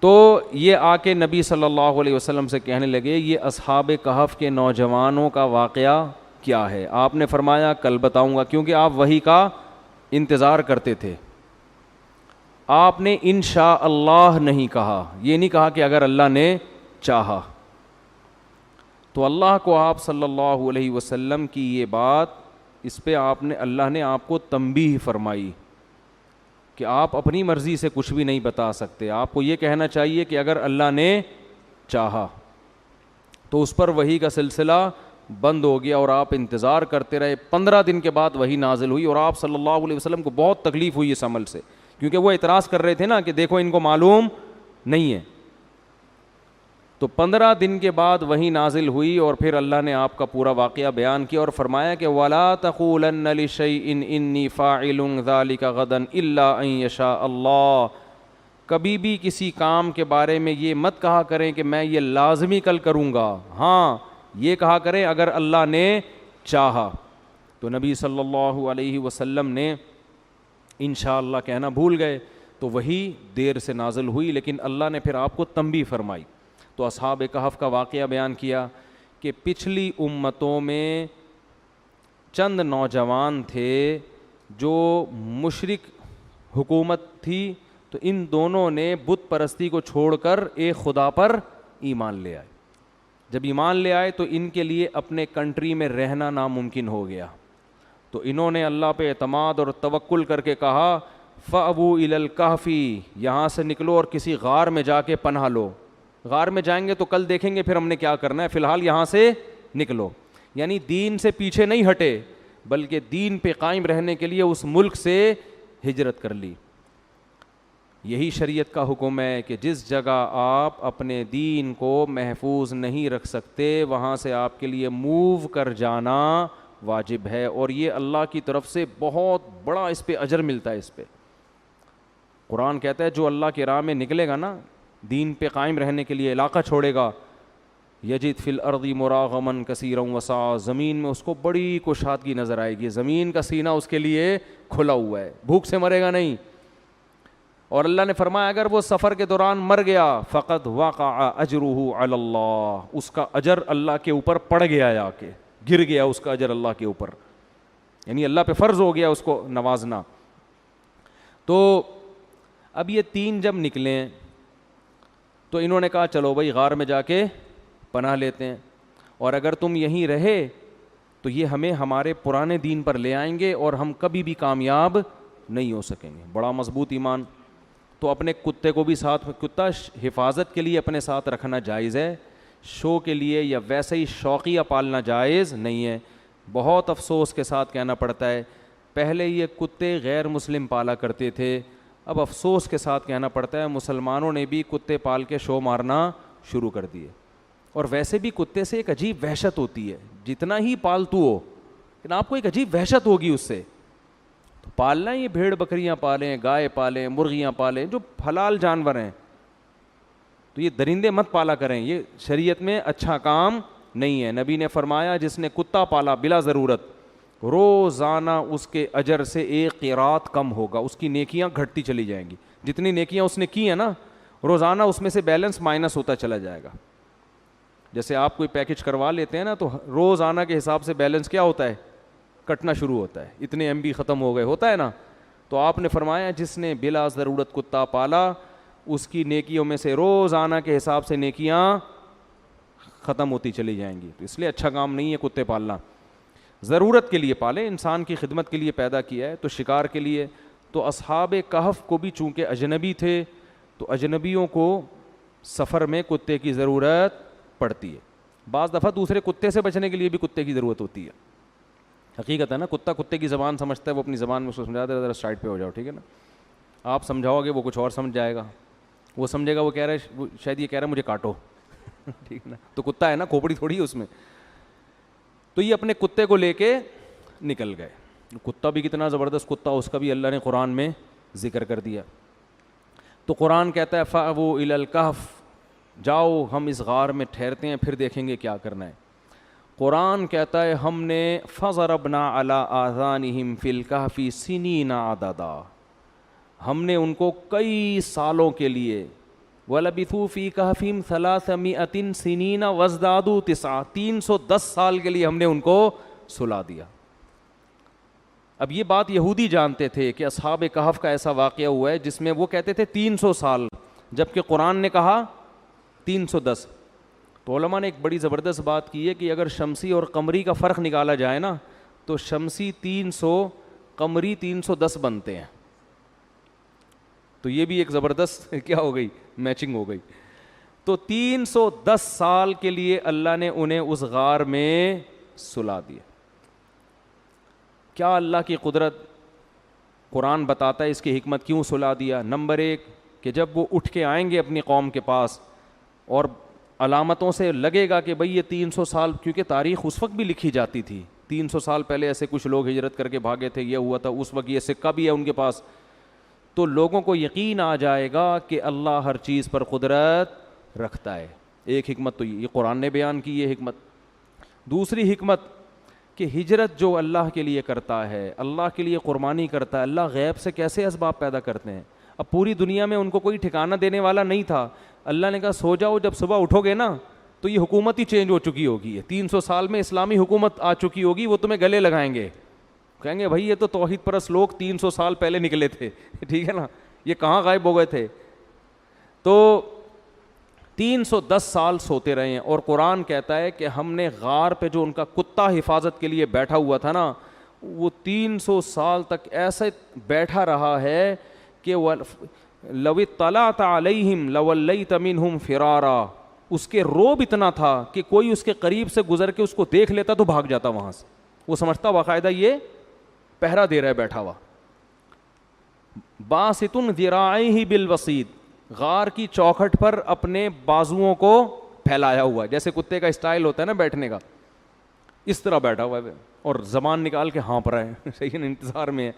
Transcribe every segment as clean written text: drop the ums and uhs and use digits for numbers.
تو یہ آ کے نبی صلی اللہ علیہ وسلم سے کہنے لگے یہ اصحاب کہف کے نوجوانوں کا واقعہ کیا ہے؟ آپ نے فرمایا کل بتاؤں گا، کیونکہ آپ وحی کا انتظار کرتے تھے. آپ نے انشاء اللہ نہیں کہا، یہ نہیں کہا کہ اگر اللہ نے چاہا. تو اللہ کو آپ صلی اللہ علیہ وسلم کی یہ بات، اس پہ اللہ نے آپ کو تنبیہ فرمائی کہ آپ اپنی مرضی سے کچھ بھی نہیں بتا سکتے. آپ کو یہ کہنا چاہیے کہ اگر اللہ نے چاہا. تو اس پر وحی کا سلسلہ بند ہو گیا اور آپ انتظار کرتے رہے. 15 دن کے بعد وحی نازل ہوئی اور آپ صلی اللہ علیہ وسلم کو بہت تکلیف ہوئی اس عمل سے، کیونکہ وہ اعتراض کر رہے تھے نا کہ دیکھو ان کو معلوم نہیں ہے. تو 15 دن کے بعد وحی نازل ہوئی اور پھر اللہ نے آپ کا پورا واقعہ بیان کیا اور فرمایا کہ وَلَا تَقُولَنَّ لِشَيْءٍ إِنِّي فَاعِلٌ ذَلِكَ غَدًا إِلَّا أَن يَشَاءَ اللَّهُ. کبھی بھی کسی کام کے بارے میں یہ مت کہا کریں کہ میں یہ لازمی کل کروں گا، ہاں یہ کہا کریں اگر اللہ نے چاہا. تو نبی صلی اللہ علیہ وسلم نے انشاءاللہ کہنا بھول گئے تو وہی دیر سے نازل ہوئی، لیکن اللہ نے پھر آپ کو تنبیہ فرمائی. تو اصحاب کہف کا واقعہ بیان کیا کہ پچھلی امتوں میں چند نوجوان تھے جو مشرک حکومت تھی، تو ان دونوں نے بت پرستی کو چھوڑ کر ایک خدا پر ایمان لے آئے. جب ایمان لے آئے تو ان کے لیے اپنے کنٹری میں رہنا ناممکن ہو گیا. تو انہوں نے اللہ پہ اعتماد اور توکل کر کے کہا فَأْوُوا إِلَى الْكَهْفِ، یہاں سے نکلو اور کسی غار میں جا کے پناہ لو. غار میں جائیں گے تو کل دیکھیں گے پھر ہم نے کیا کرنا ہے، فی الحال یہاں سے نکلو. یعنی دین سے پیچھے نہیں ہٹے بلکہ دین پہ قائم رہنے کے لیے اس ملک سے ہجرت کر لی. یہی شریعت کا حکم ہے کہ جس جگہ آپ اپنے دین کو محفوظ نہیں رکھ سکتے وہاں سے آپ کے لیے موو کر جانا واجب ہے، اور یہ اللہ کی طرف سے بہت بڑا اس پہ اجر ملتا ہے. اس پہ قرآن کہتا ہے جو اللہ کی راہ میں نکلے گا نا، دین پہ قائم رہنے کے لیے علاقہ چھوڑے گا، یجد فی الارض مراغما کثیرا وسعا، زمین میں اس کو بڑی کشادگی نظر آئے گی، زمین کا سینہ اس کے لیے کھلا ہوا ہے، بھوک سے مرے گا نہیں. اور اللہ نے فرمایا اگر وہ سفر کے دوران مر گیا فقد وقع اجرہ علی اللہ، اس کا اجر اللہ کے اوپر پڑ گیا، آ کے گر گیا اس کا اجر اللہ کے اوپر، یعنی اللہ پہ فرض ہو گیا اس کو نوازنا. تو اب یہ تین جب نکلے تو انہوں نے کہا چلو بھائی غار میں جا کے پناہ لیتے ہیں، اور اگر تم یہیں رہے تو یہ ہمیں ہمارے پرانے دین پر لے آئیں گے اور ہم کبھی بھی کامیاب نہیں ہو سکیں گے. بڑا مضبوط ایمان. تو اپنے کتے کو بھی ساتھ، کتا حفاظت کے لیے اپنے ساتھ رکھنا جائز ہے، شو کے لیے یا ویسے ہی شوقیہ پالنا جائز نہیں ہے. بہت افسوس کے ساتھ کہنا پڑتا ہے پہلے یہ کتے غیر مسلم پالا کرتے تھے، اب افسوس کے ساتھ کہنا پڑتا ہے مسلمانوں نے بھی کتے پال کے شو مارنا شروع کر دیے. اور ویسے بھی کتے سے ایک عجیب وحشت ہوتی ہے، جتنا ہی پالتو ہو لیکن آپ کو ایک عجیب وحشت ہوگی اس سے. تو پالنا یہ بھیڑ بکریاں پالیں، گائے پالیں، مرغیاں پالیں جو حلال جانور ہیں، تو یہ درندے مت پالا کریں، یہ شریعت میں اچھا کام نہیں ہے. نبی نے فرمایا جس نے کتا پالا بلا ضرورت روزانہ اس کے اجر سے ایک قیرات کم ہوگا، اس کی نیکیاں گھٹتی چلی جائیں گی. جتنی نیکیاں اس نے کی ہیں نا روزانہ اس میں سے بیلنس مائنس ہوتا چلا جائے گا. جیسے آپ کوئی پیکج کروا لیتے ہیں نا تو روزانہ کے حساب سے بیلنس کیا ہوتا ہے، کٹنا شروع ہوتا ہے، اتنے ایم بی ختم ہو گئے، ہوتا ہے نا. تو آپ نے فرمایا جس نے بلا ضرورت کتا پالا اس کی نیکیوں میں سے روزانہ کے حساب سے نیکیاں ختم ہوتی چلی جائیں گی. تو اس لیے اچھا کام نہیں ہے کتے پالنا. ضرورت کے لیے پالے، انسان کی خدمت کے لیے پیدا کیا ہے، تو شکار کے لیے. تو اصحاب کہف کو بھی چونکہ اجنبی تھے تو اجنبیوں کو سفر میں کتے کی ضرورت پڑتی ہے. بعض دفعہ دوسرے کتے سے بچنے کے لیے بھی کتے کی ضرورت ہوتی ہے. حقیقت ہے نا، کتا کتے کی زبان سمجھتا ہے، وہ اپنی زبان میں اس کو سمجھاتا ہے ذرا سائڈ پہ ہو جاؤ، ٹھیک ہے نا. آپ سمجھاؤ گے وہ کچھ اور سمجھ جائے گا، وہ سمجھے گا وہ کہہ رہا ہے شاید یہ کہہ رہا ہے مجھے کاٹو ٹھیک ہے نا. تو کتا ہے نا، کھوپڑی تھوڑی ہے اس میں. تو یہ اپنے کتے کو لے کے نکل گئے. کتا بھی کتنا زبردست کتا، اس کا بھی اللہ نے قرآن میں ذکر کر دیا. تو قرآن کہتا ہے فَأْوُوا إِلَى الْكَهْفِ، جاؤ ہم اس غار میں ٹھہرتے ہیں پھر دیکھیں گے کیا کرنا ہے. قرآن کہتا ہے ہم نے فَضَرَبْنَا عَلَىٰ آذَانِهِمْ فِي الْكَهْفِ سِنِينَ عَدَدًا، ہم نے ان کو کئی سالوں کے لیے وَلَبِثُوا فِي كَهْفِهِمْ 300 سِنِينَ وَازْدَادُوا 9، 310 سال کے لیے ہم نے ان کو سلا دیا۔ اب یہ بات یہودی جانتے تھے کہ اصحاب کہف کا ایسا واقعہ ہوا ہے جس میں وہ کہتے تھے 300 سال، جبکہ قرآن نے کہا 310۔ تو علماء نے ایک بڑی زبردست بات کی ہے کہ اگر شمسی اور قمری کا فرق نکالا جائے نا تو شمسی 300 قمری 310 بنتے ہیں۔ تو یہ بھی ایک زبردست کیا ہو گئی، میچنگ ہو گئی۔ تو 310 سال کے لیے اللہ نے انہیں اس غار میں سلا دیا۔ کیا اللہ کی قدرت قرآن بتاتا ہے اس کی حکمت کیوں سلا دیا؟ نمبر 1 کہ جب وہ اٹھ کے آئیں گے اپنی قوم کے پاس اور علامتوں سے لگے گا کہ بھئی یہ 300 سال، کیونکہ تاریخ اس وقت بھی لکھی جاتی تھی، 300 سال پہلے ایسے کچھ لوگ ہجرت کر کے بھاگے تھے، یہ ہوا تھا اس وقت، یہ سکہ بھی ہے ان کے پاس، تو لوگوں کو یقین آ جائے گا کہ اللہ ہر چیز پر قدرت رکھتا ہے۔ ایک حکمت تو یہ قرآن نے بیان کی، یہ حکمت۔ دوسری حکمت کہ ہجرت جو اللہ کے لیے کرتا ہے، اللہ کے لیے قربانی کرتا ہے، اللہ غیب سے کیسے اسباب پیدا کرتے ہیں۔ اب پوری دنیا میں ان کو کوئی ٹھکانہ دینے والا نہیں تھا، اللہ نے کہا سو جاؤ، جب صبح اٹھو گے نا تو یہ حکومت ہی چینج ہو چکی ہوگی، 300 سال میں اسلامی حکومت آ چکی ہوگی، وہ تمہیں گلے لگائیں گے، کہیں گے بھائی یہ تو توحید پرست لوگ 300 سال پہلے نکلے تھے، ٹھیک ہے نا، یہ کہاں غائب ہو گئے تھے۔ تو 310 سال سوتے رہے ہیں، اور قرآن کہتا ہے کہ ہم نے غار پہ جو ان کا کتا حفاظت کے لیے بیٹھا ہوا تھا نا، وہ 300 سال تک ایسے بیٹھا رہا ہے کہ لو اطلعت علیہم لولیت منہم فرارا، اس کے روب اتنا تھا کہ کوئی اس کے قریب سے گزر کے اس کو دیکھ لیتا تو بھاگ جاتا وہاں سے، وہ سمجھتا باقاعدہ یہ پہرا دے رہا ہے بیٹھا ہوا۔ باسط ذراعیہ بالوسید، غار کی چوکھٹ پر اپنے بازوؤں کو پھیلایا ہوا ہے، جیسے کتے کا اسٹائل ہوتا ہے نا بیٹھنے کا، اس طرح بیٹھا ہوا ہے، اور زبان نکال کے ہانپ رہا ہے، صحیح نا، انتظار میں ہے۔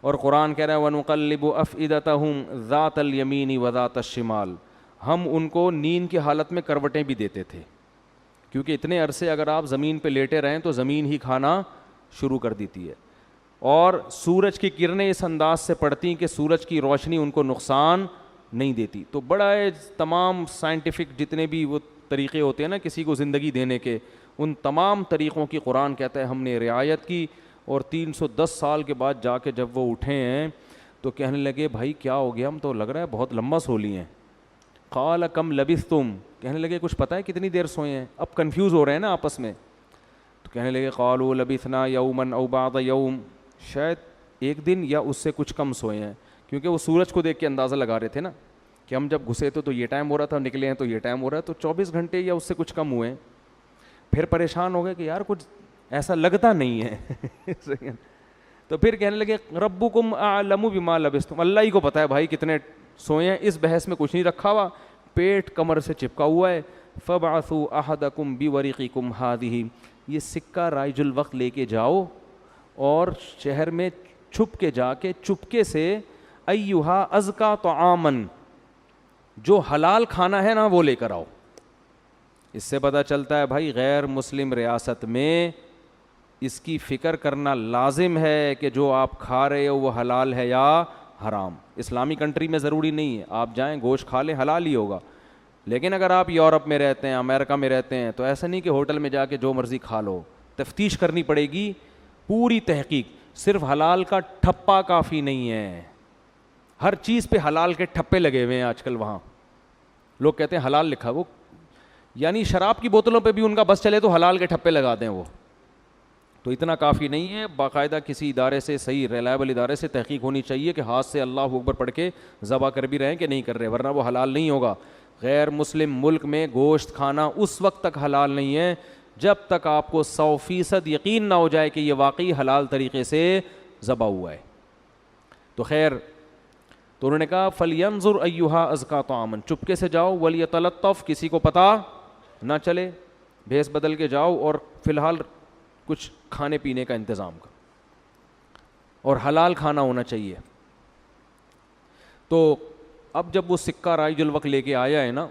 اور قرآن کہہ رہا ہے وَنُقَلِّبُ أَفْئِدَتَهُمْ ذَاتَ الْيَمِينِ وَذَاتَ الشِّمَالِ، ہم ان کو نیند کی حالت میں کروٹیں بھی دیتے تھے، کیونکہ اتنے عرصے اگر آپ زمین پہ لیٹے رہیں تو زمین ہی کھانا شروع کر دیتی ہے، اور سورج کی کرنیں اس انداز سے پڑتی کہ سورج کی روشنی ان کو نقصان نہیں دیتی۔ تو بڑا تمام سائنٹیفک جتنے بھی وہ طریقے ہوتے ہیں نا کسی کو زندگی دینے کے، ان تمام طریقوں کی قرآن کہتا ہے ہم نے رعایت کی، اور 310 سال کے بعد جا کے جب وہ اٹھے ہیں تو کہنے لگے بھائی کیا ہو گیا، ہم تو لگ رہا ہے بہت لمبا سو لیے ہیں۔ قال کم لبثتم، کہنے لگے کچھ پتہ ہے کتنی دیر سوئے ہیں، اب کنفیوز ہو رہے ہیں نا آپس میں، تو کہنے لگے قالوا لبثنا یوما او بعض یوم، شاید ایک دن یا اس سے کچھ کم سوئے ہیں، کیونکہ وہ سورج کو دیکھ کے اندازہ لگا رہے تھے نا کہ ہم جب گھسے تو یہ ٹائم ہو رہا تھا، نکلے ہیں تو یہ ٹائم ہو رہا ہے، تو 24 گھنٹے یا اس سے کچھ کم ہوئے ہیں۔ پھر پریشان ہو گئے کہ یار کچھ ایسا لگتا نہیں ہے تو پھر کہنے لگے ربکم اعلم بما لبثتم، اللہ ہی کو پتہ ہے بھائی کتنے سوئے ہیں، اس بحث میں کچھ نہیں رکھا ہوا، پیٹ کمر سے چپکا ہوا ہے۔ فبعثوا احدکم بورقکم ہذہ، یہ سکہ رائج الوقت لے کے جاؤ اور شہر میں چھپ کے جا کے چپکے سے ایھا ازکا طعامن، جو حلال کھانا ہے نا وہ لے کر آؤ۔ اس سے پتہ چلتا ہے بھائی غیر مسلم ریاست میں اس کی فکر کرنا لازم ہے کہ جو آپ کھا رہے ہو وہ حلال ہے یا حرام۔ اسلامی کنٹری میں ضروری نہیں ہے آپ جائیں گوشت کھا لیں حلال ہی ہوگا، لیکن اگر آپ یورپ میں رہتے ہیں، امریکہ میں رہتے ہیں، تو ایسا نہیں کہ ہوٹل میں جا کے جو مرضی کھا لو، تفتیش کرنی پڑے گی، پوری تحقیق۔ صرف حلال کا ٹھپا کافی نہیں ہے، ہر چیز پہ حلال کے ٹھپے لگے ہوئے ہیں آج کل، وہاں لوگ کہتے ہیں حلال لکھا، وہ یعنی شراب کی بوتلوں پہ بھی ان کا بس چلے تو حلال کے ٹھپے لگا دیں وہ، تو اتنا کافی نہیں ہے۔ باقاعدہ کسی ادارے سے، صحیح ریلائبل ادارے سے تحقیق ہونی چاہیے کہ ہاتھ سے اللہ اکبر پڑھ کے ذبح کر بھی رہے ہیں کہ نہیں کر رہے، ورنہ وہ حلال نہیں ہوگا۔ غیر مسلم ملک میں گوشت کھانا اس وقت تک حلال نہیں ہے جب تک آپ کو 100% یقین نہ ہو جائے کہ یہ واقعی حلال طریقے سے ذبح ہوا ہے۔ تو خیر، تو انہوں نے کہا فَلْيَنظُرْ أَيُّهَا أَزْكَىٰ طَعَامًا، چپکے سے جاؤ، وَلْيَتَلَطَّفْ، کسی کو پتہ نہ چلے، بھیس بدل کے جاؤ اور فی الحال کچھ کھانے پینے کا انتظام کر، اور حلال کھانا ہونا چاہیے۔ تو اب جب وہ سکہ رائج الوقت لے کے آیا ہے نا،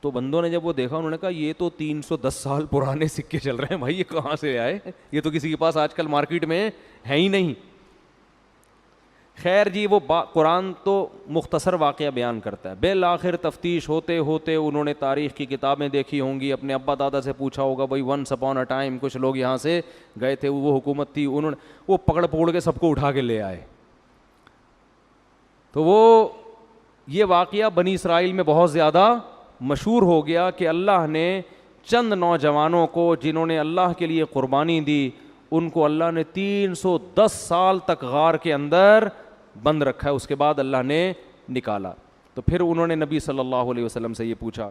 تو بندوں نے جب وہ دیکھا انہوں نے کہا یہ تو 310 سال پرانے سکے چل رہے ہیں بھائی، یہ کہاں سے آئے، یہ تو کسی کے پاس آج کل مارکیٹ میں ہے ہی نہیں۔ خیر جی وہ قرآن تو مختصر واقعہ بیان کرتا ہے. بالآخر تفتیش ہوتے ہوتے انہوں نے تاریخ کی کتابیں دیکھی ہوں گی, اپنے ابا دادا سے پوچھا ہوگا بھائی ونس اپون اے ٹائم کچھ لوگ یہاں سے گئے تھے, وہ حکومت تھی, انہوں نے وہ پکڑ پکڑ کے سب کو اٹھا کے لے آئے. تو وہ یہ واقعہ بنی اسرائیل میں بہت زیادہ مشہور ہو گیا کہ اللہ نے چند نوجوانوں کو جنہوں نے اللہ کے لیے قربانی دی, ان کو اللہ نے 310 سال تک غار کے اندر بند رکھا ہے, اس کے بعد اللہ نے نکالا. تو پھر انہوں نے نبی صلی اللہ علیہ وسلم سے یہ پوچھا